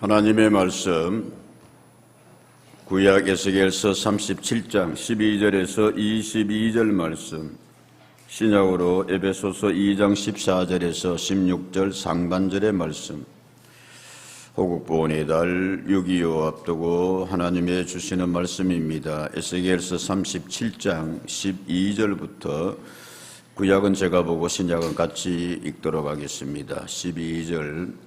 하나님의 말씀 구약 에스겔서 37장 12절에서 22절 말씀, 신약으로 에베소서 2장 14절에서 16절 상반절의 말씀, 호국보훈의 달 6.25 앞두고 하나님의 주시는 말씀입니다. 에스겔서 37장 12절부터 구약은 제가 보고 신약은 같이 읽도록 하겠습니다. 12절.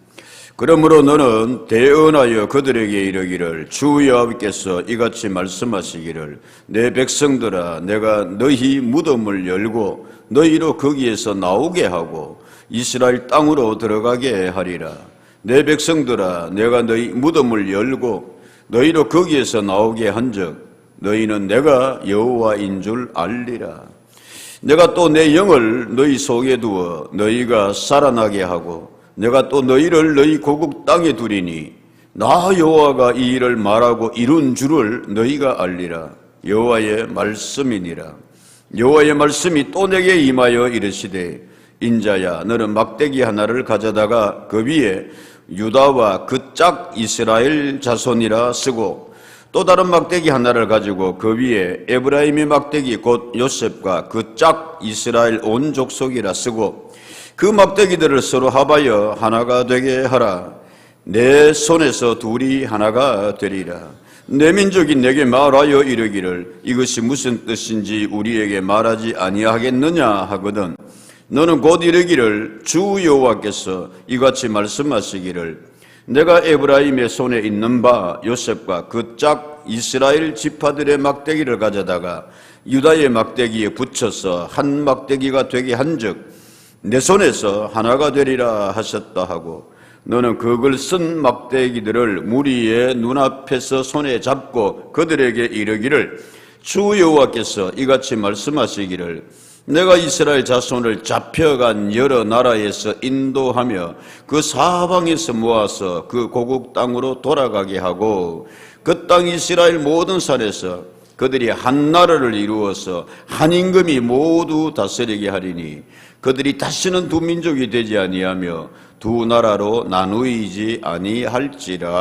그러므로 너는 대언하여 그들에게 이르기를, 주 여호와께서 이같이 말씀하시기를, 내 백성들아, 내가 너희 무덤을 열고 너희로 거기에서 나오게 하고 이스라엘 땅으로 들어가게 하리라. 내 백성들아, 내가 너희 무덤을 열고 너희로 거기에서 나오게 한즉 너희는 내가 여호와인 줄 알리라. 내가 또 내 영을 너희 속에 두어 너희가 살아나게 하고 내가 또 너희를 너희 고국 땅에 두리니 나 여호와가 이 일을 말하고 이룬 줄을 너희가 알리라. 여호와의 말씀이니라. 여호와의 말씀이 또 내게 임하여 이르시되, 인자야, 너는 막대기 하나를 가져다가 그 위에 유다와 그 짝 이스라엘 자손이라 쓰고, 또 다른 막대기 하나를 가지고 그 위에 에브라임의 막대기 곧 요셉과 그 짝 이스라엘 온 족속이라 쓰고, 그 막대기들을 서로 합하여 하나가 되게 하라. 내 손에서 둘이 하나가 되리라. 내 민족이 내게 말하여 이르기를, 이것이 무슨 뜻인지 우리에게 말하지 아니하겠느냐 하거든 너는 곧 이르기를, 주 여호와께서 이같이 말씀하시기를, 내가 에브라임의 손에 있는 바 요셉과 그 짝 이스라엘 지파들의 막대기를 가져다가 유다의 막대기에 붙여서 한 막대기가 되게 한즉 내 손에서 하나가 되리라 하셨다 하고, 너는 그걸 쓴 막대기들을 무리의 눈앞에서 손에 잡고 그들에게 이르기를, 주 여호와께서 이같이 말씀하시기를, 내가 이스라엘 자손을 잡혀간 여러 나라에서 인도하며 그 사방에서 모아서 그 고국 땅으로 돌아가게 하고 그 땅 이스라엘 모든 산에서 그들이 한 나라를 이루어서 한 임금이 모두 다스리게 하리니 그들이 다시는 두 민족이 되지 아니하며 두 나라로 나누이지 아니할지라.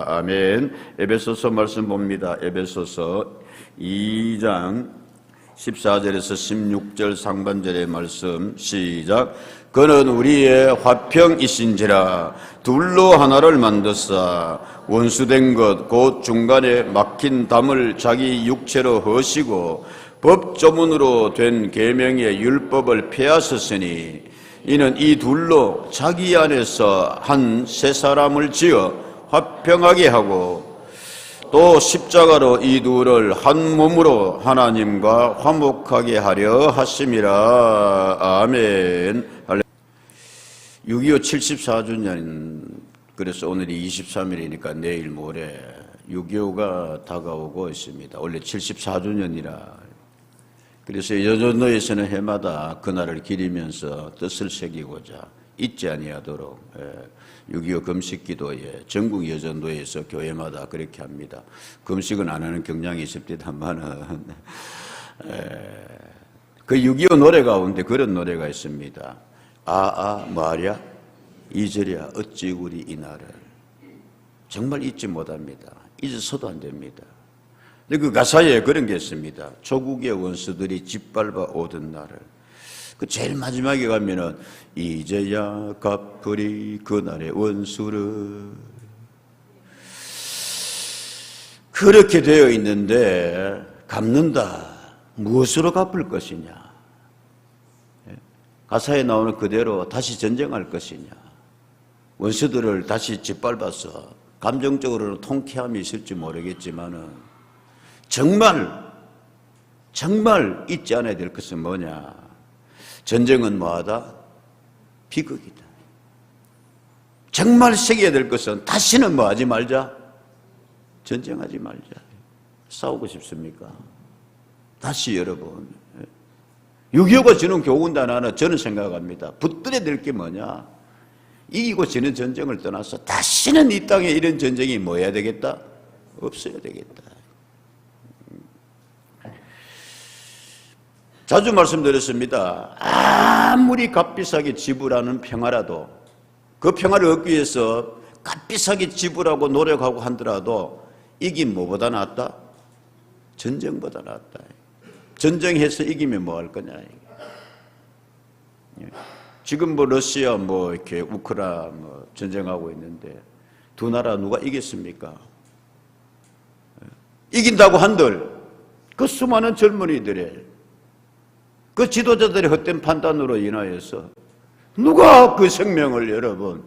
아멘. 에베소서 말씀 봅니다. 에베소서 2장 14절에서 16절 상반절의 말씀 시작. 그는 우리의 화평이신지라 둘로 하나를 만드사 원수된 것 곧 중간에 막힌 담을 자기 육체로 허시고 법조문으로 된 계명의 율법을 폐하셨으니 이는 이 둘로 자기 안에서 한 새 사람을 지어 화평하게 하고 또 십자가로 이 둘을 한 몸으로 하나님과 화목하게 하려 하심이라. 아멘. 6.25 74주년, 그래서 오늘이 23일이니까 내일 모레 6.25가 다가오고 있습니다. 원래 74주년이라. 그래서 여전도에서는 해마다 그날을 기리면서 뜻을 새기고자 잊지 아니하도록 6.25 금식기도에 전국 여전도에서 교회마다 그렇게 합니다. 금식은 안 하는 경향이 있습니다만은 그 6.25 노래 가운데 그런 노래가 있습니다. 뭐하랴 잊으랴 어찌 우리 이날을. 정말 잊지 못합니다. 잊어서도 안 됩니다. 근데 그 가사에 그런 게 있습니다. 조국의 원수들이 짓밟아 오던 날을. 그 제일 마지막에 가면은 이제야 갚으리 그날의 원수를. 그렇게 되어 있는데 갚는다. 무엇으로 갚을 것이냐? 가사에 나오는 그대로 다시 전쟁할 것이냐? 원수들을 다시 짓밟아서 감정적으로는 통쾌함이 있을지 모르겠지만은 정말 잊지 않아야 될 것은 뭐냐? 전쟁은 뭐하다? 비극이다. 정말 새겨야 될 것은 다시는 뭐하지 말자? 전쟁하지 말자. 싸우고 싶습니까? 다시 여러분, 6.25가 주는 교훈 하나는 저는 생각합니다. 붙들어야 될 게 뭐냐? 이기고 지는 전쟁을 떠나서 다시는 이 땅에 이런 전쟁이 뭐 해야 되겠다? 없어야 되겠다. 자주 말씀드렸습니다. 아무리 값비싸게 지불하는 평화라도 그 평화를 얻기 위해서 값비싸게 지불하고 노력하고 하더라도 이긴 뭐보다 낫다? 전쟁보다 낫다. 전쟁해서 이기면 뭐 할 거냐. 지금 뭐 러시아 뭐 이렇게 우크라이나 뭐 전쟁하고 있는데 두 나라 누가 이겼습니까? 이긴다고 한들 그 수많은 젊은이들의 그 지도자들의 헛된 판단으로 인하여서 누가 그 생명을 여러분,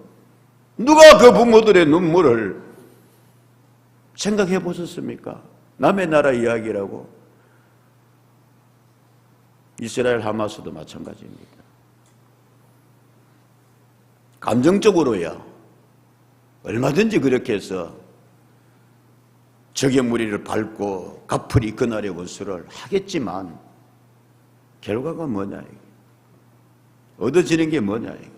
누가 그 부모들의 눈물을 생각해 보셨습니까? 남의 나라 이야기라고. 이스라엘 하마스도 마찬가지입니다. 감정적으로야 얼마든지 그렇게 해서 적의 무리를 밟고 갚으리 그날의 원수를 하겠지만 결과가 뭐냐 이게. 얻어지는 게 뭐냐 이게.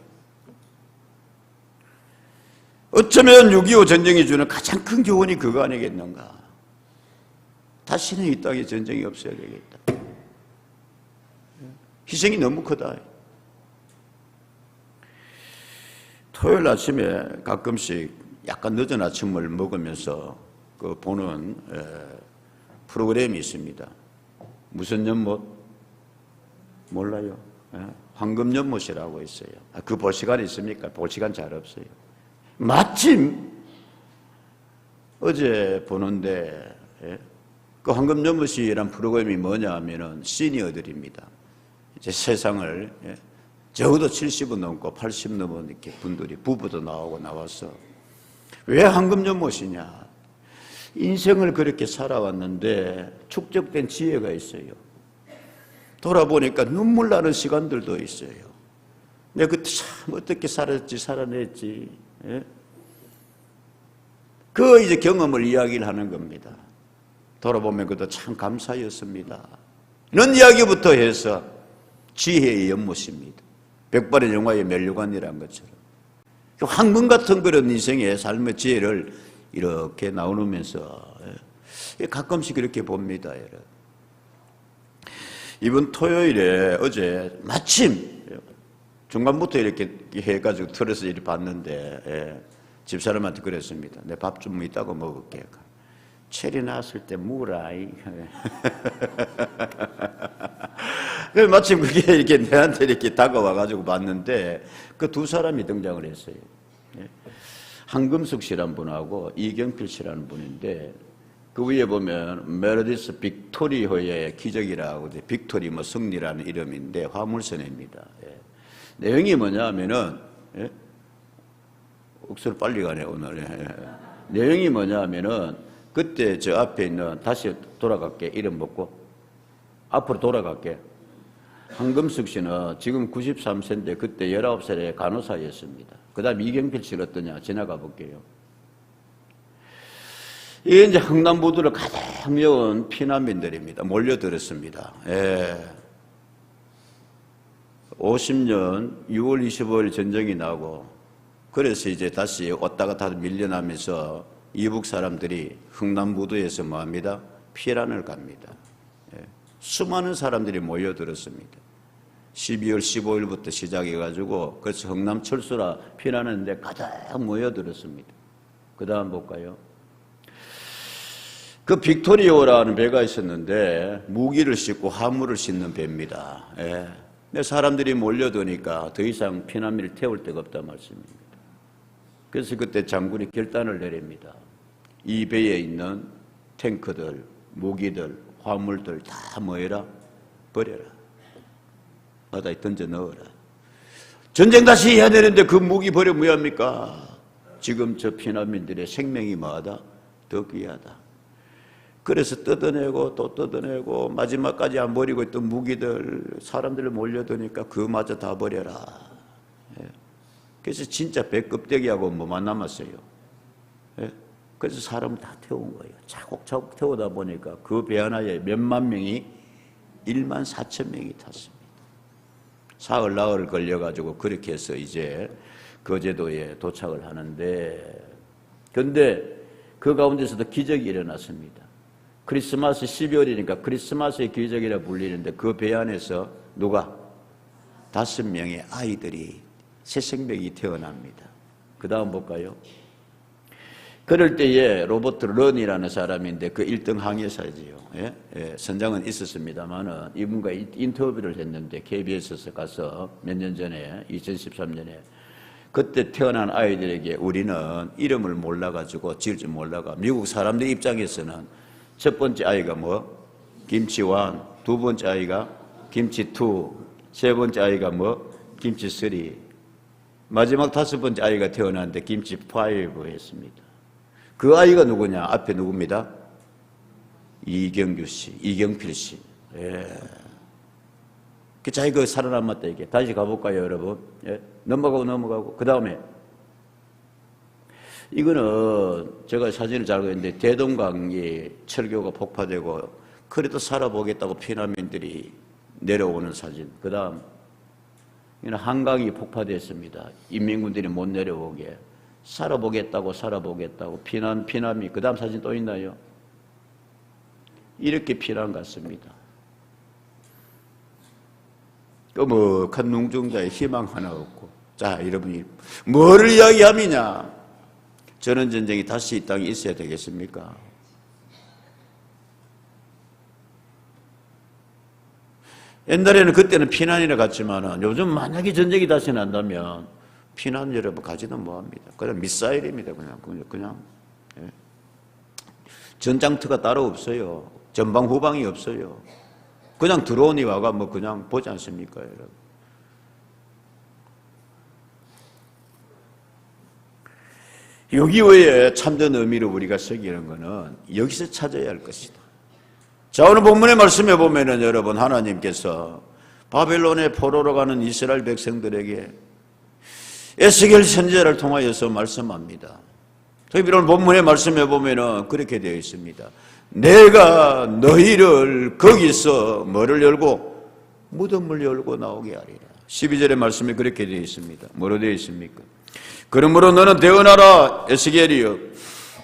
어쩌면 6.25 전쟁이 주는 가장 큰 교훈이 그거 아니겠는가. 다시는 이 땅에 전쟁이 없어야 되겠다. 희생이 너무 크다. 토요일 아침에 가끔씩 약간 늦은 아침을 먹으면서 그 보는 프로그램이 있습니다. 무슨 연못? 몰라요. 황금 연못이라고 있어요. 그 볼 시간이 있습니까? 볼 시간 잘 없어요. 마침 어제 보는데 그 황금 연못이란 프로그램이 뭐냐 하면은 시니어들입니다. 이제 세상을 적어도 70은 넘고 80 넘은 이렇게 분들이 부부도 나와서 왜 황금 연못이냐? 인생을 그렇게 살아왔는데 축적된 지혜가 있어요. 돌아보니까 눈물 나는 시간들도 있어요. 내가 그때 참 어떻게 살아냈지. 예? 그 이제 경험을 이야기를 하는 겁니다. 돌아보면 그것도 참 감사였습니다. 이런 이야기부터 해서 지혜의 연못입니다. 백발의 영화의 멸류관이라는 것처럼 황금 같은 그런 인생의 삶의 지혜를 이렇게 나누면서 가끔씩 그렇게 봅니다. 여러분. 이번 토요일에 어제 마침 중간부터 이렇게 해가지고 틀어서 이렇게 봤는데 집사람한테 그랬습니다. 내 밥 좀 이따가 먹을게. 체리 나왔을 때 무라이. 마침 그게 이렇게 내한테 이렇게 다가와가지고 봤는데 그 두 사람이 등장을 했어요. 한금숙 씨라는 분하고 이경필 씨라는 분인데 그 위에 보면 메르디스 빅토리호의 기적이라고 빅토리 뭐 승리라는 이름인데 화물선입니다. 내용이 뭐냐 하면은 억수로 빨리 가네 오늘. 내용이 뭐냐 하면은 그때 저 앞에 있는 다시 돌아갈게 이름 먹고 앞으로 돌아갈게. 한금숙 씨는 지금 93세인데 그때 19살에 간호사였습니다. 그 다음 이경필 씨는 어떠냐? 지나가 볼게요. 이게 이제 흥남부두를 가장 메운 피난민들입니다. 몰려들었습니다. 50년 6월 25일 전쟁이 나고 그래서 이제 다시 왔다 갔다 밀려나면서 이북 사람들이 흥남부두에서 뭐합니다? 피난을 갑니다. 수많은 사람들이 모여들었습니다. 12월 15일부터 시작해가지고 그래서 흥남철수라 피난하는데 가장 모여들었습니다. 그 다음 볼까요? 그 빅토리오라는 배가 있었는데 무기를 싣고 화물을 싣는 배입니다. 근데 사람들이 몰려드니까 더 이상 피난민을 태울 데가 없단 말씀입니다. 그래서 그때 장군이 결단을 내립니다. 이 배에 있는 탱크들, 무기들, 화물들 다 뭐해라? 버려라. 바다에 던져 넣어라. 전쟁 다시 해야 되는데 그 무기 버려 뭐합니까? 지금 저 피난민들의 생명이 뭐하다? 더 귀하다. 그래서 뜯어내고 또 뜯어내고 마지막까지 안 버리고 있던 무기들 사람들을 몰려드니까 그마저 다 버려라. 그래서 진짜 배 껍데기하고 뭐만 남았어요. 그래서 사람을 다 태운 거예요. 차곡차곡 태우다 보니까 그 배 하나에 몇만 명이 1만 4천 명이 탔습니다. 사흘 나흘 걸려가지고 그렇게 해서 이제 거제도에 도착을 하는데 근데 그 가운데서도 기적이 일어났습니다. 크리스마스 12월이니까 크리스마스의 기적이라 불리는데 그 배 안에서 누가 5명의 아이들이 새 생명이 태어납니다. 그 다음 볼까요? 그럴 때에 로버트 런이라는 사람인데 그 1등 항해사지요. 예? 예, 선장은 있었습니다만은 이분과 인터뷰를 했는데 KBS에서 가서 몇 년 전에 2013년에 그때 태어난 아이들에게 우리는 이름을 몰라가지고 지을 줄 몰라가 미국 사람들 입장에서는 첫 번째 아이가 뭐 김치1, 두 번째 아이가 김치2, 세 번째 아이가 뭐 김치3, 마지막 다섯 번째 아이가 태어났는데 김치5 했습니다. 그 아이가 누구냐? 앞에 누굽니다? 이경규 씨, 이경필 씨. 예. 그 자기가 살아남았다 이게. 다시 가볼까요, 여러분? 예. 넘어가고. 그 다음에 이거는 제가 사진을 잘 보였는데 대동강이 철교가 폭파되고 그래도 살아보겠다고 피난민들이 내려오는 사진. 그 다음 이는 한강이 폭파됐습니다. 인민군들이 못 내려오게. 살아보겠다고 피난민이. 그 다음 사진 또 있나요? 이렇게 피난 갔습니다. 꺼먹한 눈동자에 희망 하나 없고. 자, 여러분이 뭐를 이야기함이냐? 전원전쟁이 다시 이 땅에 있어야 되겠습니까? 옛날에는 그때는 피난이라 갔지만은 요즘 만약에 전쟁이 다시 난다면 피난 여러분 가지도 뭐합니다. 그냥 미사일입니다. 그냥. 예. 전장터가 따로 없어요. 전방 후방이 없어요. 그냥 드론이 와가 뭐 그냥 보지 않습니까, 여러분? 여기 외에 참된 의미로 우리가 새기는 것은 여기서 찾아야 할 것이다. 자, 오늘 본문의 말씀에 보면은 여러분 하나님께서 바벨론의 포로로 가는 이스라엘 백성들에게 에스겔 선지자를 통하여서 말씀합니다. 특별히 본문의 말씀에 보면은 그렇게 되어 있습니다. 내가 너희를 거기서 뭐를 열고 무덤을 열고 나오게 하리라. 12절의 말씀이 그렇게 되어 있습니다. 뭐로 되어 있습니까? 그러므로 너는 대언하라 에스겔이여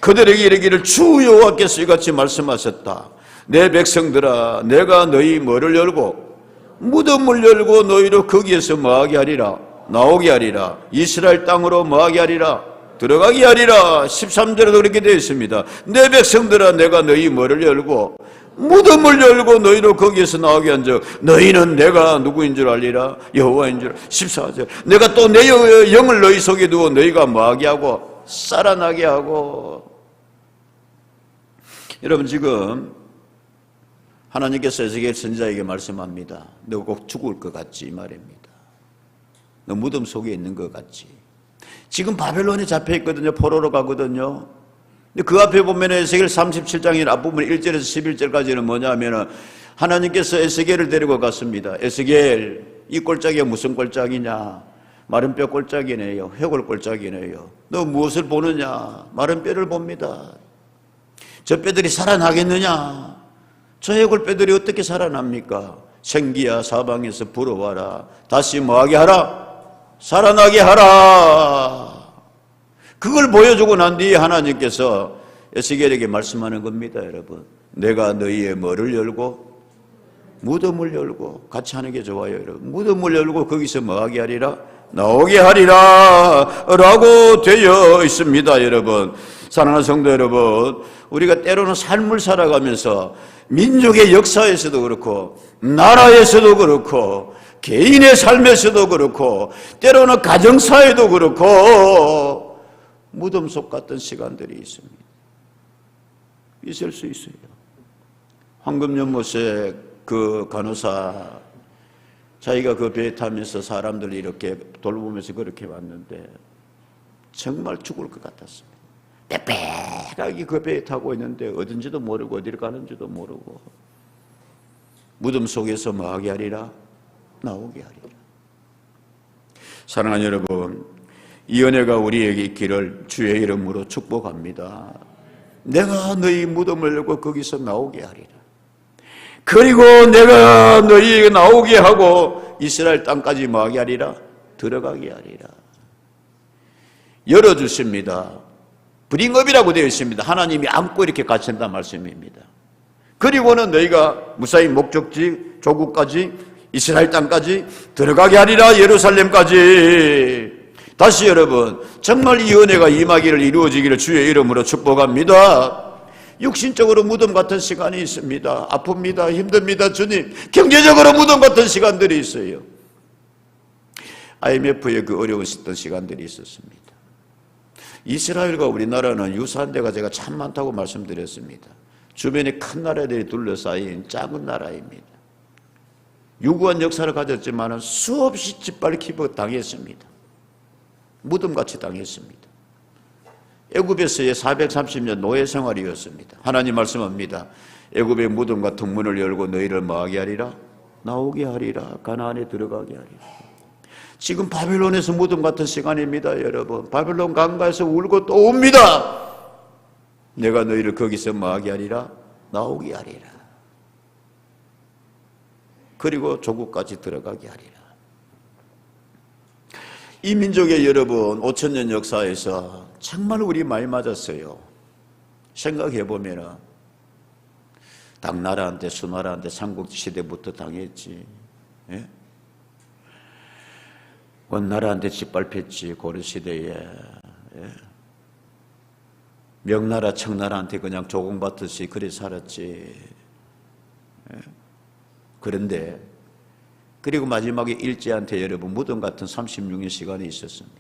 그들에게 이르기를 주 여호와께서 이같이 말씀하셨다. 내 백성들아 내가 너희 뭐를 열고 무덤을 열고 너희를 거기에서 뭐하게 하리라 나오게 하리라. 이스라엘 땅으로 뭐하게 하리라 들어가게 하리라. 13절에도 그렇게 되어 있습니다. 내 백성들아 내가 너희 뭐를 열고 무덤을 열고 너희를 거기에서 나오게 한 적 너희는 내가 누구인 줄 알리라 여호와인 줄. 14절 내가 또 내 영을 너희 속에 두어 너희가 뭐하게 하고 살아나게 하고. 여러분 지금 하나님께서 에스겔 선지자에게 말씀합니다. 너 꼭 죽을 것 같지 이 말입니다. 너 무덤 속에 있는 것 같지. 지금 바벨론에 잡혀 있거든요. 포로로 가거든요. 근데 그 앞에 보면 에스겔 37장의 앞부분 1절에서 11절까지는 뭐냐 하면은 하나님께서 에스겔을 데리고 갔습니다. 에스겔 이 꼴짝이 무슨 꼴짝이냐? 마른 뼈 꼴짝이네요. 해골 꼴짝이네요. 너 무엇을 보느냐? 마른 뼈를 봅니다. 저 뼈들이 살아나겠느냐? 저 해골 뼈들이 어떻게 살아납니까? 생기야 사방에서 불어와라. 다시 뭐하게 하라? 살아나게 하라. 그걸 보여주고 난 뒤에 하나님께서 에스겔에게 말씀하는 겁니다. 여러분 내가 너희의 뭐를 열고 무덤을 열고 같이 하는 게 좋아요. 여러분 무덤을 열고 거기서 뭐하게 하리라? 나오게 하리라 라고 되어 있습니다. 여러분 사랑하는 성도 여러분 우리가 때로는 삶을 살아가면서 민족의 역사에서도 그렇고 나라에서도 그렇고 개인의 삶에서도 그렇고 때로는 가정사에도 그렇고 무덤 속 같은 시간들이 있습니다. 있을 수 있어요. 황금연못에 그 간호사 자기가 그 배에 타면서 사람들 이렇게 돌보면서 그렇게 왔는데 정말 죽을 것 같았습니다. 빽빽하게 그 배에 타고 있는데 어딘지도 모르고 어디를 가는지도 모르고 무덤 속에서 뭐하게 하리라? 나오게 하리라. 사랑하는 여러분 이 은혜가 우리에게 있기를 주의 이름으로 축복합니다. 내가 너희 무덤을 열고 거기서 나오게 하리라. 그리고 내가 너희에게 나오게 하고 이스라엘 땅까지 뭐하게 하리라? 들어가게 하리라. 열어주십니다. 브링업이라고 되어 있습니다. 하나님이 안고 이렇게 갇힌다는 말씀입니다. 그리고는 너희가 무사히 목적지 조국까지 이스라엘 땅까지 들어가게 하리라. 예루살렘까지 다시 여러분, 정말 이 은혜가 임하기를 이루어지기를 주의 이름으로 축복합니다. 육신적으로 무덤 같은 시간이 있습니다. 아픕니다. 힘듭니다. 주님, 경제적으로 무덤 같은 시간들이 있어요. IMF의 그 어려웠던 시간들이 있었습니다. 이스라엘과 우리나라는 유사한 데가 제가 참 많다고 말씀드렸습니다. 주변에 큰 나라들이 둘러싸인 작은 나라입니다. 유구한 역사를 가졌지만 수없이 짓밟히고 당했습니다. 무덤같이 당했습니다. 애굽에서의 430년 노예 생활이었습니다. 하나님 말씀합니다. 애굽의 무덤 같은 문을 열고 너희를 뭐하게 하리라? 나오게 하리라. 가나안에 들어가게 하리라. 지금 바벨론에서 무덤 같은 시간입니다. 여러분, 바벨론 강가에서 울고 또 옵니다. 내가 너희를 거기서 뭐하게 하리라? 나오게 하리라. 그리고 조국까지 들어가게 하리라. 이 민족의 여러분 5천년 역사에서 정말 우리 많이 맞았어요. 생각해보면 당나라한테 수나라한테 삼국시대부터 당했지. 예? 원나라한테 짓밟혔지. 고려시대에. 예? 명나라 청나라한테 그냥 조공받듯이 그리 살았지. 예? 그런데 그리고 마지막에 일제한테 여러분 무덤 같은 36년 시간이 있었습니다.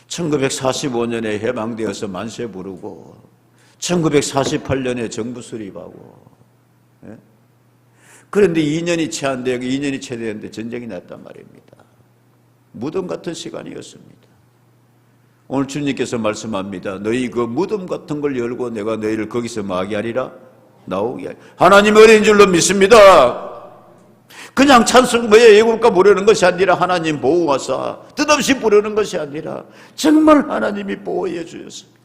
1945년에 해방되어서 만세 부르고 1948년에 정부 수립하고, 예? 그런데 2년이 채 안 되고 2년이 채 되는데 전쟁이 났단 말입니다. 무덤 같은 시간이었습니다. 오늘 주님께서 말씀합니다. 너희 그 무덤 같은 걸 열고 내가 너희를 거기서 뭐하게 하리라? 나오게 하리라. 하나님 어린 줄로 믿습니다. 그냥 찬송 애국가 부르는 것이 아니라 하나님 보호하사 뜻없이 부르는 것이 아니라 정말 하나님이 보호해 주셨습니다.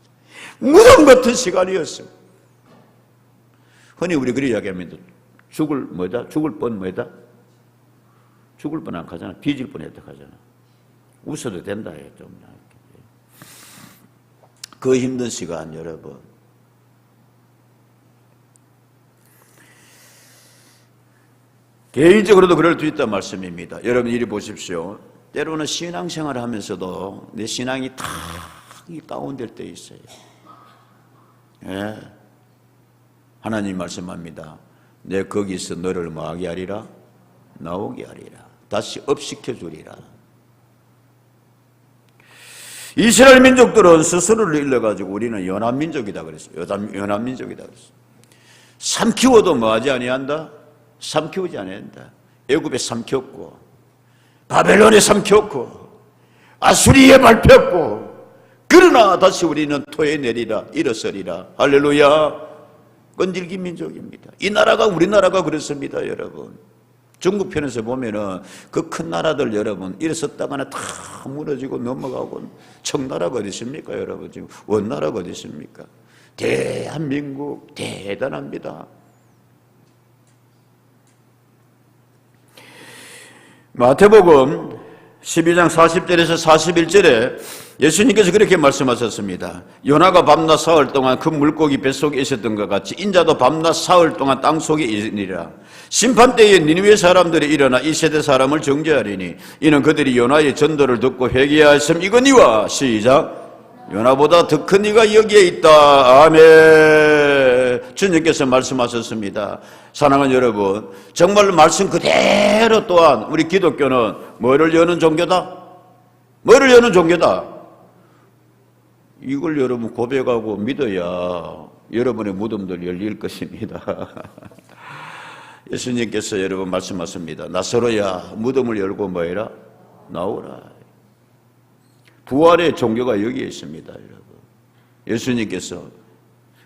무덤 같은 시간이었어요. 흔히 우리 그렇게 이야기합니다. 죽을 뻔 뭐다? 죽을 뻔 안 하잖아. 뒤질 뻔했다 하잖아. 웃어도 된다 해 좀. 그 힘든 시간 여러분. 개인적으로도 그럴 수 있다는 말씀입니다. 여러분 이리 보십시오. 때로는 신앙생활을 하면서도 내 신앙이 탁 다운될 때 있어요. 예. 하나님 말씀합니다. 내 거기서 너를 뭐하게 하리라? 나오게 하리라. 다시 업시켜 주리라. 이스라엘 민족들은 스스로를 잃어가지고 우리는 연합민족이다 그랬어요. 연합민족이다 그랬어요. 삼키워도 뭐하지 아니한다? 삼키우지 아니한다. 애굽에 삼켰고 바벨론에 삼켰고 아수리에 밟혔고 그러나 다시 우리는 토해 내리라 일어서리라. 할렐루야. 끈질긴 민족입니다. 이 나라가 우리나라가 그렇습니다. 여러분 중국 편에서 보면은 그 큰 나라들 여러분 일어섰다가는 다 무너지고 넘어가고 청나라가 어디 있습니까? 여러분 지금 원나라가 어디 있습니까? 대한민국 대단합니다. 마태복음 12장 40절에서 41절에 예수님께서 그렇게 말씀하셨습니다. 요나가 밤낮 사흘 동안 큰 물고기 뱃속에 있었던 것 같이 인자도 밤낮 사흘 동안 땅속에 있으리라. 심판때에 니느웨 사람들이 일어나 이 세대 사람을 정죄하리니 이는 그들이 요나의 전도를 듣고 회개하였음 이거니와 시작. 요나보다 더 큰 이가 여기에 있다. 아멘. 주님께서 말씀하셨습니다. 사랑하는 여러분, 정말 말씀 그대로 또한 우리 기독교는 뭐를 여는 종교다? 뭐를 여는 종교다? 이걸 여러분 고백하고 믿어야 여러분의 무덤들 열릴 것입니다. 예수님께서 여러분 말씀하십니다. 나서로야 무덤을 열고 뭐해라? 나오라. 부활의 종교가 여기에 있습니다. 여러분. 예수님께서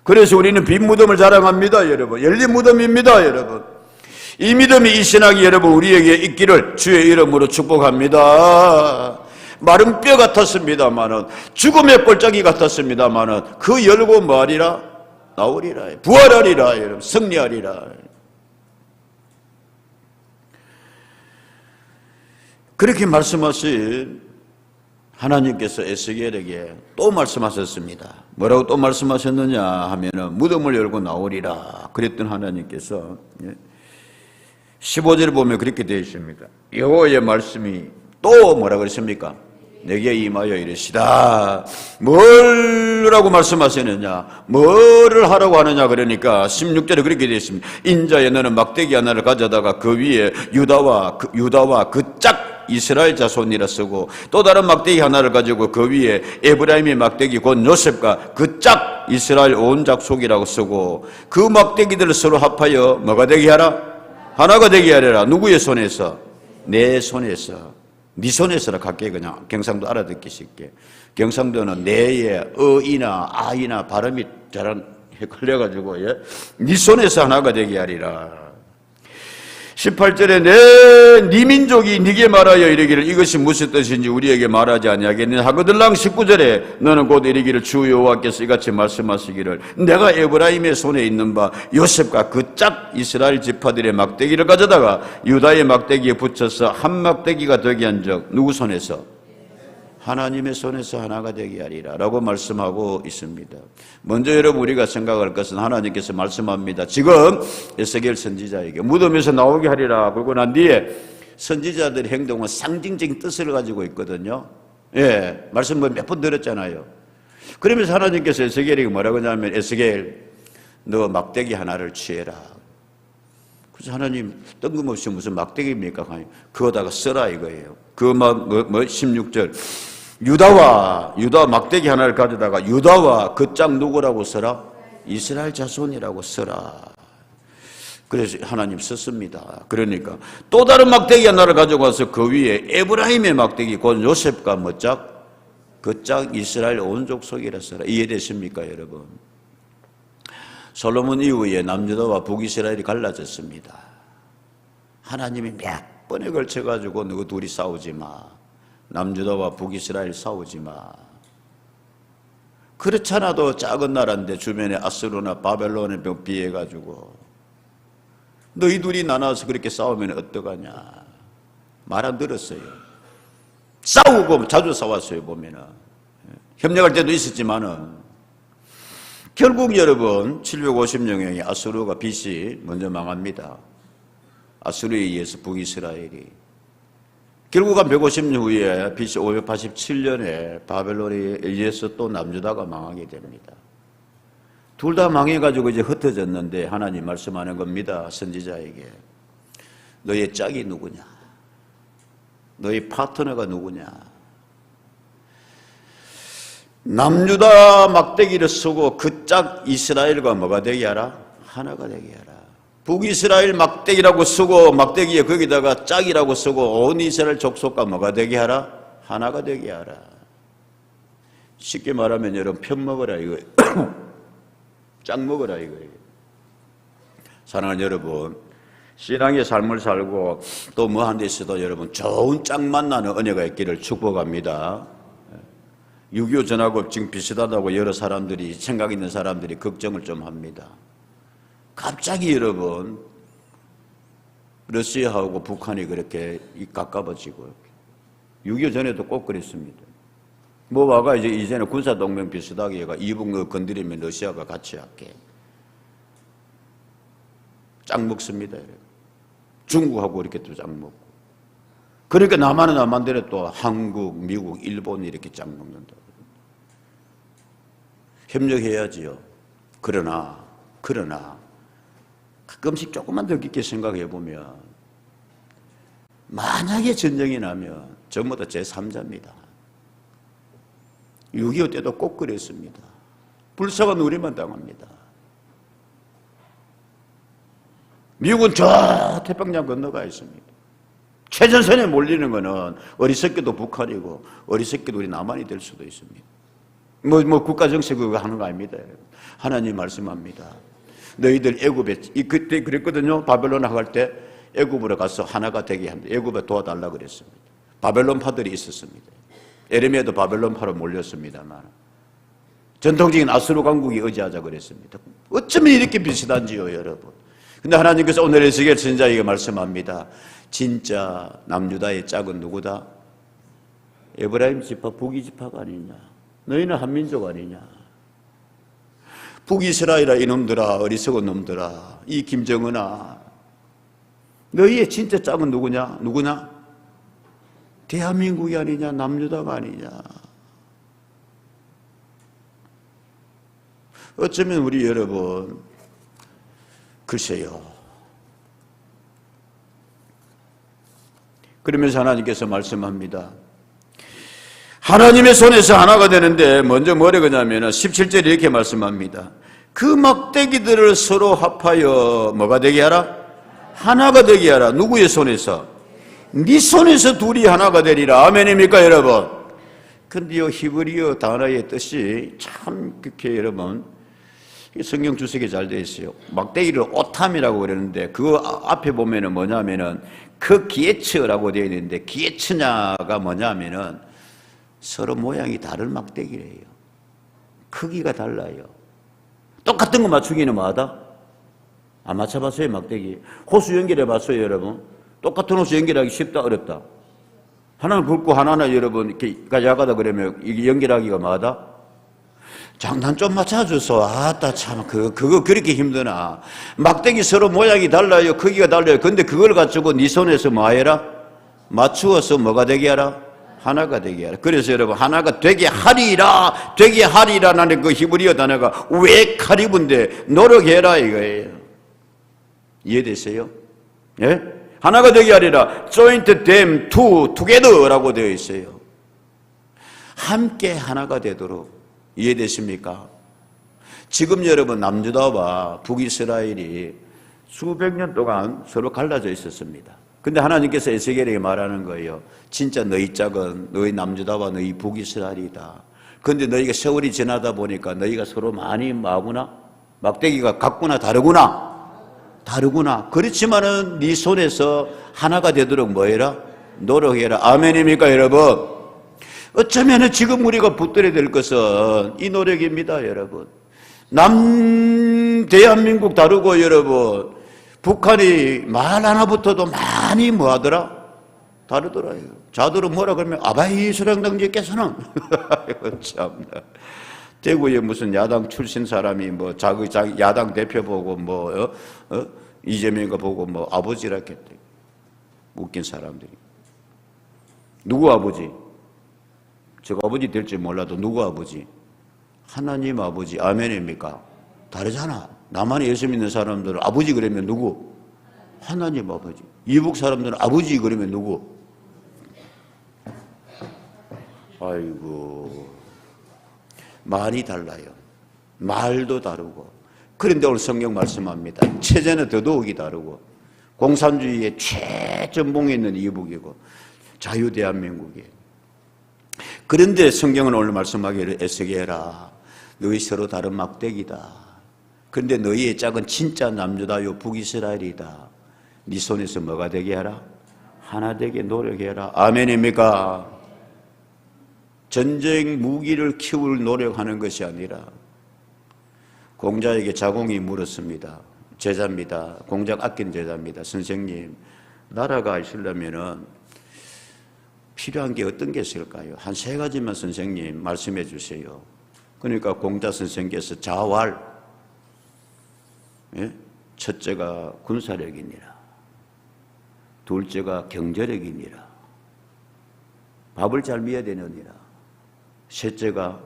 그래서 우리는 빈 무덤을 자랑합니다. 여러분. 열린 무덤입니다. 여러분. 이 믿음이 이 신학이 여러분 우리에게 있기를 주의 이름으로 축복합니다. 마른 뼈 같았습니다마는 죽음의 꼴짝이 같았습니다마는 그 열고 뭐하리라? 나오리라. 부활하리라. 여러분. 승리하리라. 그렇게 말씀하신 하나님께서 에스겔에게 또 말씀하셨습니다. 뭐라고 또 말씀하셨느냐 하면은 무덤을 열고 나오리라 그랬던 하나님께서 15절을 보면 그렇게 되어 있습니다. 여호와의 말씀이 또 뭐라 그랬습니까? 내게 임하여 이르시다. 뭐라고 말씀하시느냐, 뭐를 하라고 하느냐. 그러니까 16절에 그렇게 되어 있습니다. 인자여 너는 막대기 하나를 가져다가 그 위에 유다와 그 짝 이스라엘 자손이라 쓰고, 또 다른 막대기 하나를 가지고 그 위에 에브라임의 막대기 곧 요셉과 그 짝 이스라엘 온 족속이라고 쓰고, 그 막대기들을 서로 합하여 뭐가 되게 하라? 하나가 되게 하리라. 누구의 손에서? 내 손에서. 네 손에서라. 갈게. 그냥 경상도 알아듣기 쉽게. 경상도는 내의 어이나 아이나 발음이 잘 헷갈려가지고, 네 손에서 하나가 되게 하리라. 18절에 네 민족이 네게 말하여 이르기를 이것이 무슨 뜻인지 우리에게 말하지 아니하겠느냐 하거들랑 19절에 너는 곧 이르기를 주 여호와께서 이같이 말씀하시기를 내가 에브라임의 손에 있는 바 요셉과 그 짝 이스라엘 지파들의 막대기를 가져다가 유다의 막대기에 붙여서 한 막대기가 되게 한 적 누구 손에서? 하나님의 손에서 하나가 되게 하리라 라고 말씀하고 있습니다. 먼저 여러분 우리가 생각할 것은 하나님께서 말씀합니다. 지금 에스겔 선지자에게 무덤에서 나오게 하리라. 그러고 난 뒤에 선지자들의 행동은 상징적인 뜻을 가지고 있거든요. 말씀 몇 번 들었잖아요. 그러면서 하나님께서 에스겔에게 뭐라고 하냐면 에스겔 너 막대기 하나를 취해라. 그래서 하나님 뜬금없이 무슨 막대기입니까? 그거다가 써라 이거예요. 16절 유다 막대기 하나를 가져다가 유다와 그 짝 누구라고 써라? 이스라엘 자손이라고 써라. 그래서 하나님 썼습니다. 그러니까 또 다른 막대기 하나를 가져가서 그 위에 에브라임의 막대기 곧 요셉과 뭐 짝? 그 짝 이스라엘 온 족속이라 써라. 이해되십니까 여러분? 솔로몬 이후에 남유다와 북이스라엘이 갈라졌습니다. 하나님이 몇 번에 걸쳐가지고 너희 둘이 싸우지 마. 남유다와 북이스라엘 싸우지 마. 그렇잖아도 작은 나라인데 주변에 아수르나 바벨론에 비해가지고 너희 둘이 나눠서 그렇게 싸우면 어떡하냐. 말 안 들었어요. 싸우고 자주 싸웠어요. 보면은 협력할 때도 있었지만은 결국 여러분 750년경에 아수르가 BC 먼저 망합니다. 아수르에 의해서 북이스라엘이 결국 한 150년 후에 BC 587년에 바벨론에 의해서 또 남유다가 망하게 됩니다. 둘 다 망해가지고 이제 흩어졌는데 하나님 말씀하는 겁니다. 선지자에게 너의 짝이 누구냐? 너의 파트너가 누구냐? 남유다 막대기를 쓰고 그 짝 이스라엘과 뭐가 되게 하라? 하나가 되게 하라. 북이스라엘 막대기라고 쓰고 막대기에 거기다가 짝이라고 쓰고 온 이스라엘 족속과 뭐가 되게 하라? 하나가 되게 하라. 쉽게 말하면 여러분 편 먹어라 이거예요. 짝 먹어라 이거예요. 사랑하는 여러분, 신앙의 삶을 살고 또 뭐 한 데 있어도 여러분 좋은 짝 만나는 은혜가 있기를 축복합니다. 6.25 전하고 지금 비슷하다고 여러 사람들이 생각 있는 사람들이 걱정을 좀 합니다. 갑자기 여러분 러시아하고 북한이 그렇게 가까워지고 6.25 전에도 꼭 그랬습니다. 뭐 와가 이제는 군사동맹 비슷하게 얘가 이북 건드리면 러시아가 같이 할게. 짝 먹습니다. 중국하고 이렇게 또 짝 먹고. 그러니까 남한은 남한대로 또 한국, 미국, 일본 이렇게 짝 먹는다. 협력해야지요. 그러나 가끔씩 조금만 더 깊게 생각해 보면 만약에 전쟁이 나면 전부 다 제3자입니다. 6.25 때도 꼭 그랬습니다. 불사가 우리만 당합니다. 미국은 저 태평양 건너가 있습니다. 최전선에 몰리는 거는 어리석게도 북한이고 어리석게도 우리 남한이 될 수도 있습니다. 뭐 국가 정책 그거 하는 거 아닙니다. 하나님 말씀합니다. 너희들 애굽에 그때 그랬거든요. 바벨론 나갈 때 애굽으로 가서 하나가 되게 합니다. 애굽에 도와달라 그랬습니다. 바벨론 파들이 있었습니다. 에레미야도 바벨론 파로 몰렸습니다만 전통적인 아수르 강국이 의지하자 그랬습니다. 어쩌면 이렇게 비슷한지요, 여러분. 근데 하나님께서 오늘 에스겔 선지자에게 말씀합니다. 진짜 남유다의 짝은 누구다? 에브라임 지파, 북이 지파가 아니냐. 너희는 한민족 아니냐. 북이스라엘아 이놈들아, 어리석은 놈들아, 이 김정은아, 너희의 진짜 짝은 누구냐? 대한민국이 아니냐, 남유다가 아니냐. 어쩌면 우리 여러분, 글쎄요. 그러면서 하나님께서 말씀합니다. 하나님의 손에서 하나가 되는데 먼저 뭐라고 하냐면 17절에 이렇게 말씀합니다. 그 막대기들을 서로 합하여 뭐가 되게 하라? 하나가 되게 하라. 누구의 손에서? 네 손에서 둘이 하나가 되리라. 아멘입니까 여러분? 근데 이 히브리어 단어의 뜻이 참 그렇게 여러분 성경 주석이 잘 되어 있어요. 막대기를 오탐이라고 그러는데 그 앞에 보면은 뭐냐면은 그 기에츠라고 되어 있는데 기에츠냐가 뭐냐면은 서로 모양이 다른 막대기래요. 크기가 달라요. 똑같은 거 맞추기는 뭐하다? 안 맞춰봤어요 막대기? 호수 연결해 봤어요 여러분? 똑같은 호수 연결하기 쉽다 어렵다? 하나는 굵고 하나는 여러분 이렇게 약하다 그러면 이게 연결하기가 뭐하다? 장단 좀 맞춰줘서 아따 참 그거 그렇게 힘드나? 막대기 서로 모양이 달라요 크기가 달라요. 근데 그걸 가지고 네 손에서 뭐 해라? 맞추어서 뭐가 되게 하라? 하나가 되게 하라. 그래서 여러분 하나가 되게 하리라 되게 하리라는 그 히브리어 단어가 왜 카리브인데 노력해라 이거예요. 이해되세요? 예? 하나가 되게 하리라 joint them together라고 되어 있어요. 함께 하나가 되도록. 이해되십니까? 지금 여러분 남유다와 북이스라엘이 수백 년 동안 서로 갈라져 있었습니다. 근데 하나님께서 에스겔에게 말하는 거예요. 진짜 너희 짝은 너희 남유다와 너희 북이스라엘이다. 근데 너희가 세월이 지나다 보니까 너희가 서로 많이 뭐구나? 막대기가 같구나 다르구나. 그렇지만은 네 손에서 하나가 되도록 뭐해라? 노력해라. 아멘입니까 여러분? 어쩌면 지금 우리가 붙들어야 될 것은 이 노력입니다 여러분. 대한민국 다르고 여러분 북한이 말 하나부터도 많이 뭐하더라? 다르더라요. 자들은 뭐라 그러면 아바이 소량당지께서는 참나 대구에 무슨 야당 출신 사람이 뭐 자기 야당 대표 보고 뭐 이재명가 보고 뭐 아버지라 했대. 웃긴 사람들이. 누구 아버지? 제가 아버지 될지 몰라도 누구 아버지? 하나님 아버지. 아멘입니까? 다르잖아. 나만 예수 믿는 사람들은 아버지 그러면 누구? 하나님 아버지. 이북 사람들은 아버지 그러면 누구? 아이고 말이 달라요. 말도 다르고. 그런데 오늘 성경 말씀합니다. 체제는 더더욱이 다르고 공산주의의 최전봉에 있는 이북이고 자유대한민국이. 그런데 성경은 오늘 말씀하기를 에스겔아 너희 서로 다른 막대기다. 그런데 너희의 짝은 진짜 남유다요 북이스라엘이다. 네 손에서 뭐가 되게 하라? 하나 되게 노력해라. 아멘입니까? 전쟁 무기를 키울 노력하는 것이 아니라 공자에게 자공이 물었습니다. 제자입니다. 공작 아낀 제자입니다. 선생님 나라가 있으려면은 필요한 게 어떤 게 있을까요? 한 세 가지만 선생님 말씀해 주세요. 그러니까 공자 선생께서 자활, 예? 첫째가 군사력이니라. 둘째가 경제력이니라. 밥을 잘 미어야 되느니라. 셋째가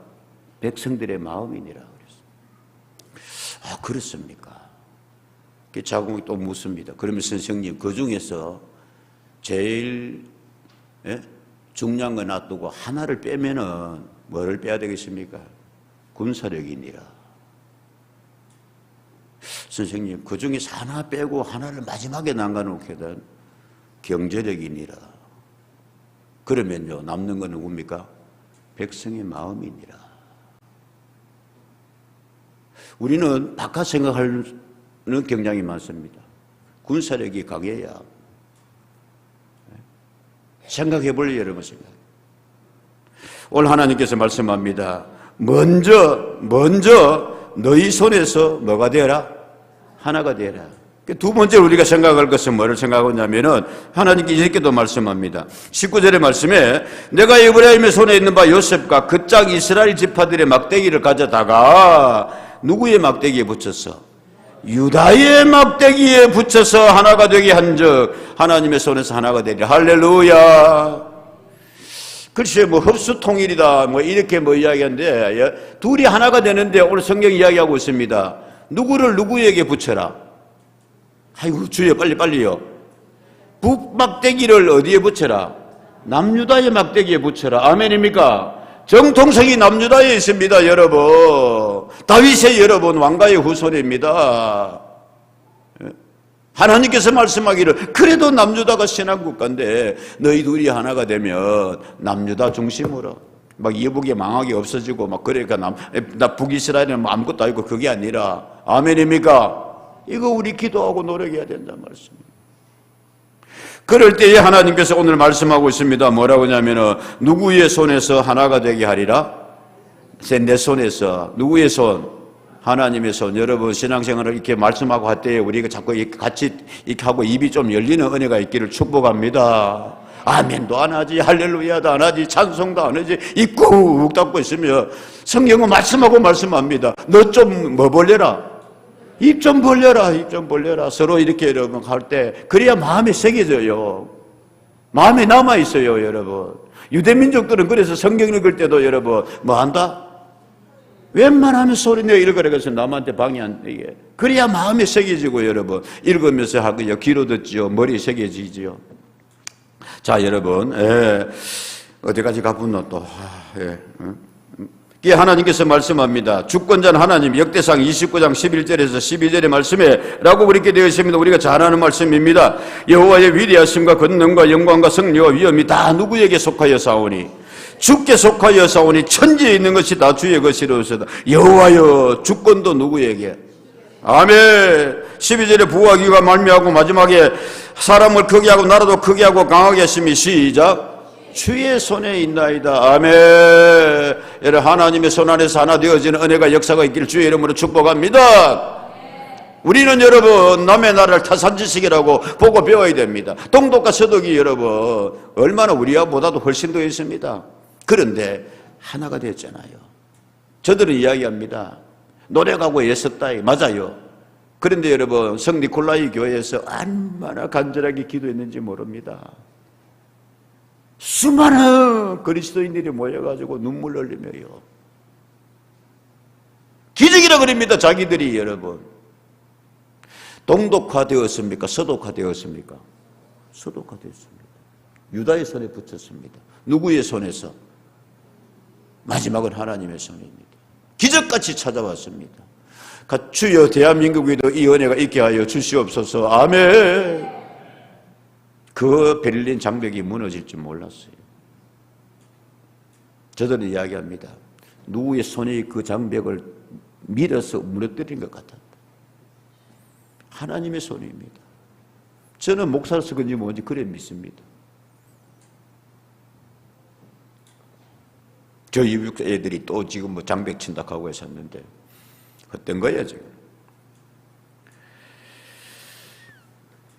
백성들의 마음이니라. 그랬어요. 아, 그렇습니까? 자공이 또 묻습니다. 그러면 선생님 그 중에서 제일 중요한 거 놔두고 하나를 빼면은 뭐를 빼야 되겠습니까? 군사력이니라. 선생님 그 중에서 하나 빼고 하나를 마지막에 남겨놓거든. 경제력이니라. 그러면요 남는 건 누굽니까? 백성의 마음이니라. 우리는 바깥 생각하는 경향이 많습니다. 군사력이 강해야. 생각해 볼래요, 여러분 생각. 오늘 하나님께서 말씀합니다. 먼저 너희 손에서 뭐가 되어라? 하나가 되어라. 두 번째 우리가 생각할 것은 뭐를 생각하냐면은 하나님께 이렇게도 말씀합니다. 19절의 말씀에 내가 에브라임의 손에 있는 바 요셉과 그 짝 이스라엘 지파들의 막대기를 가져다가 누구의 막대기에 붙였어? 유다의 막대기에 붙여서 하나가 되게 한즉 하나님의 손에서 하나가 되리라. 할렐루야. 글쎄 뭐 흡수통일이다 뭐 이렇게 뭐 이야기하는데 둘이 하나가 되는데 오늘 성경 이야기하고 있습니다. 누구를 누구에게 붙여라. 아이고 주여 빨리요. 북막대기를 어디에 붙여라? 남유다의 막대기에 붙여라. 아멘입니까? 정통성이 남유다에 있습니다. 여러분 다윗의 여러분 왕가의 후손입니다. 하나님께서 말씀하기를 그래도 남유다가 신앙국가인데 너희 둘이 하나가 되면 남유다 중심으로 막 이북의 망하게 없어지고 막 그러니까 나 북이스라엘은 아무것도 아니고 그게 아니라 아멘입니까? 이거 우리 기도하고 노력해야 된다는 말씀입니다. 그럴 때에 하나님께서 오늘 말씀하고 있습니다. 뭐라고 하냐면은 누구의 손에서 하나가 되게 하리라? 내 손에서. 누구의 손? 하나님의 손. 여러분 신앙생활을 이렇게 말씀하고 할 때에 우리가 자꾸 같이 이렇게 하고 입이 좀 열리는 은혜가 있기를 축복합니다. 아멘도 안 하지, 할렐루야도 안 하지, 찬송도 안 하지, 입 꾹 닫고 있으면 성경은 말씀합니다. 너 좀 뭐 벌려라? 입 좀 벌려라, 입 좀 벌려라. 서로 이렇게 여러분 할 때 그래야 마음에 새겨져요. 마음에 남아있어요, 여러분. 유대민족들은 그래서 성경 읽을 때도 여러분 뭐 한다? 웬만하면 소리내어 읽으라 그래서 남한테 방해 안 되게. 그래야 마음에 새겨지고 여러분 읽으면서 하고요. 귀로 듣지요. 머리에 새겨지지요. 자 여러분 어디까지 가봤노 또. 이게 하나님께서 말씀합니다. 주권자는 하나님. 역대상 29장 11절에서 12절의 말씀에 라고 그렇게 되어 있습니다. 우리가 잘 아는 말씀입니다. 여호와의 위대하심과 권능과 영광과 승리와 위엄이 다 누구에게 속하여 사오니 주께 속하여 사오니 천지에 있는 것이 다 주의 것이로소이다. 여호와여 주권도 누구에게? 아멘. 12절에 부하기가 말미하고 마지막에 사람을 크게 하고 나라도 크게 하고 강하게 하심이 시작. 주의 손에 있나이다. 아멘. 여러분 하나님의 손 안에서 하나 되어지는 은혜가 역사가 있기를 주의 이름으로 축복합니다. 우리는 여러분 남의 나라를 타산지식이라고 보고 배워야 됩니다. 동독과 서독이 여러분 얼마나 우리보다도 훨씬 더 있습니다. 그런데 하나가 됐잖아요. 저들은 이야기합니다. 노력하고 애썼다. 맞아요. 그런데 여러분 성니콜라이 교회에서 얼마나 간절하게 기도했는지 모릅니다. 수많은 그리스도인들이 모여가지고 눈물 흘리며요. 기적이라 그럽니다. 자기들이 여러분. 동독화되었습니까? 서독화되었습니까? 서독화되었습니다. 유다의 손에 붙였습니다. 누구의 손에서? 마지막은 하나님의 손입니다. 기적같이 찾아왔습니다. 주여 대한민국에도 이 은혜가 있게 하여 주시옵소서. 아멘. 그 베를린 장벽이 무너질 줄 몰랐어요. 저들은 이야기합니다. 누구의 손이 그 장벽을 밀어서 무너뜨린 것 같았다. 하나님의 손입니다. 저는 목사로서 그런지 뭔지 그래 믿습니다. 저 이북 애들이 또 지금 뭐 장벽 친다고 했었는데 어떤 거야 지금?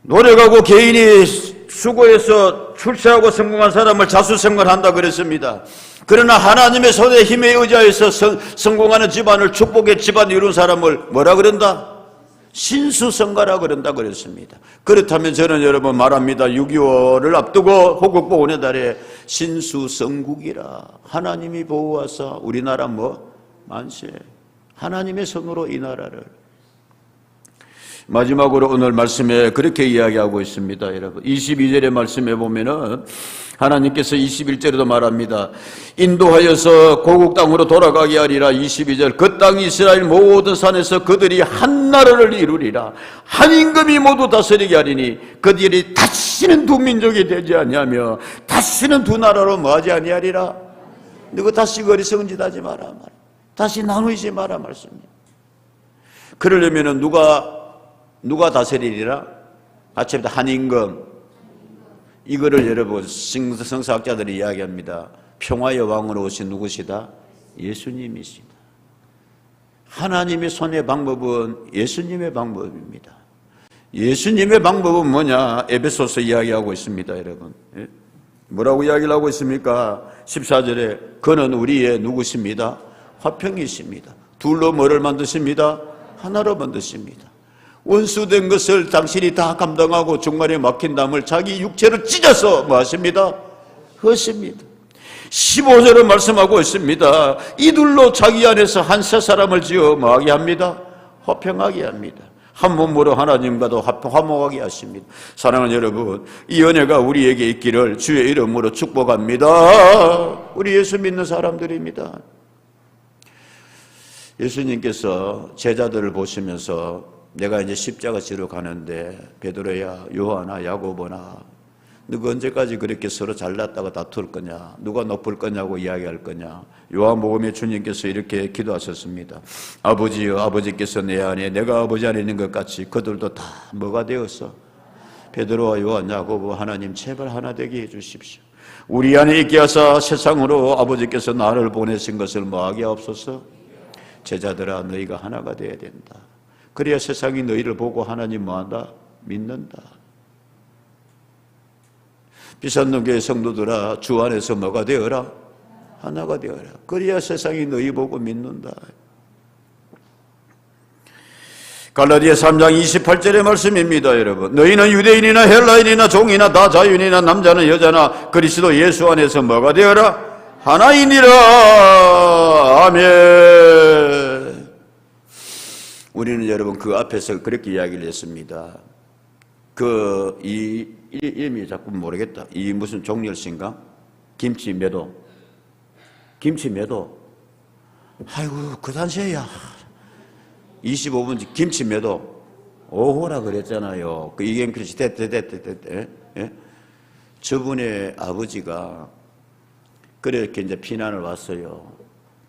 노력하고 개인이 수고해서 출세하고 성공한 사람을 자수성가한다 그랬습니다. 그러나 하나님의 손에 힘에 의지하여서 성공하는 집안을 축복의 집안 이룬 사람을 뭐라 그런다? 신수성가라 그런다 그랬습니다. 그렇다면 저는 여러분 말합니다. 6.25를 앞두고 호국보훈의 달에 신수성국이라. 하나님이 보호하사 우리나라 뭐 만세. 하나님의 손으로 이 나라를. 마지막으로 오늘 말씀에 그렇게 이야기하고 있습니다. 여러분 22절의 말씀에 보면은 하나님께서 21절에도 말합니다. 인도하여서 고국 땅으로 돌아가게 하리라. 22절 그 땅 이스라엘 모든 산에서 그들이 한 나라를 이루리라. 한 임금이 모두 다스리게 하리니 그들이 다시는 두 민족이 되지 아니하며 다시는 두 나라로 뭐하지 아니하리라. 너그 다시 어리석은 짓 하지 마라. 다시 나누지 마라 말씀입니다. 그러려면은 누가 다스리리라? 같이 합니다. 한 임금. 이거를 여러분 성서학자들이 이야기합니다. 평화의 왕으로 오신 누구시다? 예수님이시다. 하나님의 손의 방법은 예수님의 방법입니다. 예수님의 방법은 뭐냐? 에베소서 이야기하고 있습니다. 여러분 뭐라고 이야기를 하고 있습니까? 14절에 그는 우리의 누구십니다? 화평이십니다. 둘로 뭐를 만드십니다? 하나로 만드십니다. 원수된 것을 당신이 다 감당하고 중간에 막힌 담을 자기 육체로 찢어서 뭐 하십니다? 허십니다. 15절은 말씀하고 있습니다. 이들로 자기 안에서 한 세 사람을 지어 뭐하게 합니다? 화평하게 합니다. 한 몸으로 하나님과도 화목하게 하십니다. 사랑하는 여러분, 이 은혜가 우리에게 있기를 주의 이름으로 축복합니다. 우리 예수 믿는 사람들입니다. 예수님께서 제자들을 보시면서 내가 이제 십자가 지러 가는데 베드로야, 요한아, 야고보나 누가 언제까지 그렇게 서로 잘났다가 다툴 거냐, 누가 높을 거냐고 이야기할 거냐. 요한복음에 주님께서 이렇게 기도하셨습니다. 아버지여, 아버지께서 내 안에 내가 아버지 안에 있는 것 같이 그들도 다 뭐가 되었어? 베드로와 요한, 야고보, 하나님 제발 하나 되게 해주십시오. 우리 안에 있게 하사 세상으로 아버지께서 나를 보내신 것을 뭐하게 없소서. 제자들아, 너희가 하나가 되어야 된다. 그래야 세상이 너희를 보고 하나님 뭐한다? 믿는다. 비산동교회 성도들아, 주 안에서 뭐가 되어라? 하나가 되어라. 그래야 세상이 너희 보고 믿는다. 갈라디아 3장 28절의 말씀입니다. 여러분, 너희는 유대인이나 헬라인이나 종이나 다 자유인이나 남자나 여자나 그리스도 예수 안에서 뭐가 되어라? 하나이니라. 아멘. 우리는 여러분 그 앞에서 그렇게 이야기를 했습니다. 이 이름이 자꾸 모르겠다. 이 무슨 종렬씨인가? 김치매도. 아이고, 그 단체야. 25분 김치매도. 오호라 그랬잖아요. 그 이경필씨 예? 저분의 아버지가 그렇게 이제 피난을 왔어요.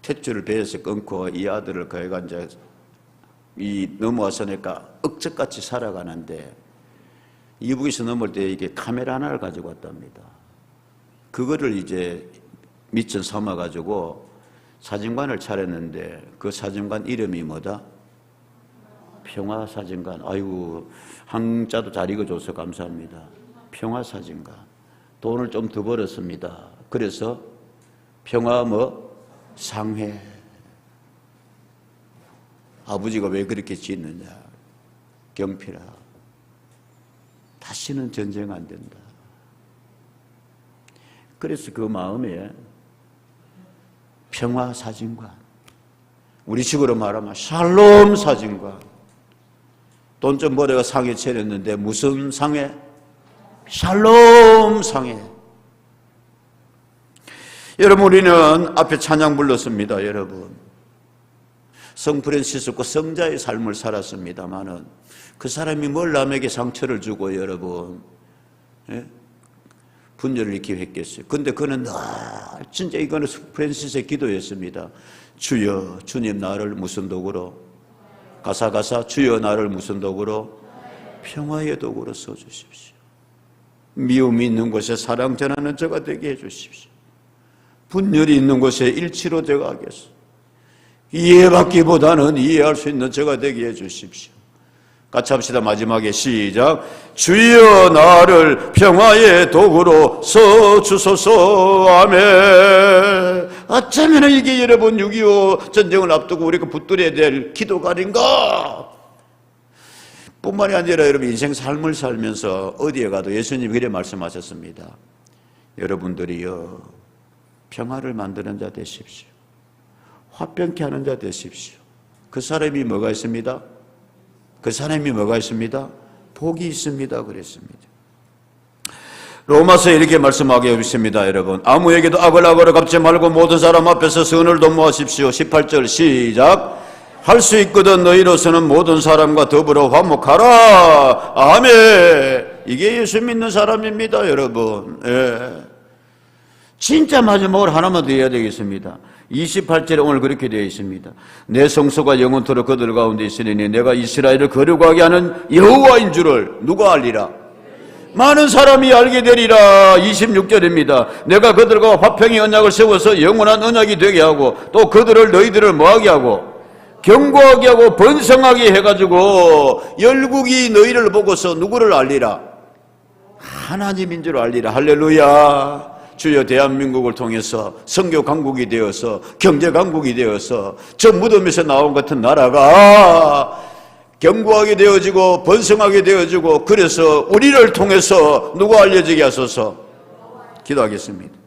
탯줄을 배에서 끊고 이 아들을 거기가 이제 넘어와서니까 억적같이 살아가는데 이북에서 넘을 때 이게 카메라 하나를 가지고 왔답니다. 그거를 이제 미천 삼아가지고 사진관을 차렸는데 그 사진관 이름이 뭐다? 평화사진관. 아이고, 한자도 잘 읽어줘서 감사합니다. 평화사진관. 돈을 좀 더 벌었습니다. 그래서 평화 상회. 아버지가 왜 그렇게 짓느냐? 경필아, 다시는 전쟁 안 된다. 그래서 그 마음에 평화사진관, 우리 식으로 말하면 샬롬 사진관. 돈 좀 벌어가 상회 차렸는데 무슨 상회? 샬롬 상회. 여러분, 우리는 앞에 찬양 불렀습니다. 여러분, 성 프란시스코 성자의 삶을 살았습니다마는 그 사람이 뭘 남에게 상처를 주고 여러분, 예? 분열을 일으키게 했겠어요. 근데 그는 진짜 이거는 프란시스의 기도였습니다. 주여, 주님 나를 무슨 도구로? 가사 주여 나를 무슨 도구로? 평화의 도구로 써주십시오. 미움이 있는 곳에 사랑 전하는 저가 되게 해주십시오. 분열이 있는 곳에 일치로 되게 하겠소. 이해받기보다는 이해할 수 있는 저가 되게 해주십시오. 같이 합시다. 마지막에 시작. 주여 나를 평화의 도구로 써주소서. 아멘. 어쩌면 이게 여러분 6.25 전쟁을 앞두고 우리가 붙들어야 될 기도가 아닌가. 뿐만이 아니라 여러분 인생 삶을 살면서 어디에 가도 예수님이 그래 말씀하셨습니다. 여러분들이요, 평화를 만드는 자 되십시오. 화평케 하는 자 되십시오. 그 사람이 뭐가 있습니다? 복이 있습니다. 그랬습니다. 로마서에 이렇게 말씀하게 있습니다. 여러분, 아무에게도 악을 악으로 갚지 말고 모든 사람 앞에서 선을 도모하십시오. 18절 시작. 할 수 있거든 너희로서는 모든 사람과 더불어 화목하라. 아멘. 이게 예수 믿는 사람입니다. 여러분, 예. 진짜 마지막으로 하나만 더 해야 되겠습니다. 28절에 오늘 그렇게 되어 있습니다. 내 성소가 영원토록 그들 가운데 있으리니 내가 이스라엘을 거룩하게 하는 여호와인 줄을 누가 알리라? 많은 사람이 알게 되리라. 26절입니다. 내가 그들과 화평의 언약을 세워서 영원한 언약이 되게 하고 또 그들을 너희들을 뭐하게 하고 견고하게 하고 번성하게 해가지고 열국이 너희를 보고서 누구를 알리라? 하나님인 줄 알리라. 할렐루야. 주여, 대한민국을 통해서 선교 강국이 되어서 경제 강국이 되어서 저 무덤에서 나온 같은 나라가 견고하게 되어지고 번성하게 되어지고, 그래서 우리를 통해서 누가 알려지게 하소서. 기도하겠습니다.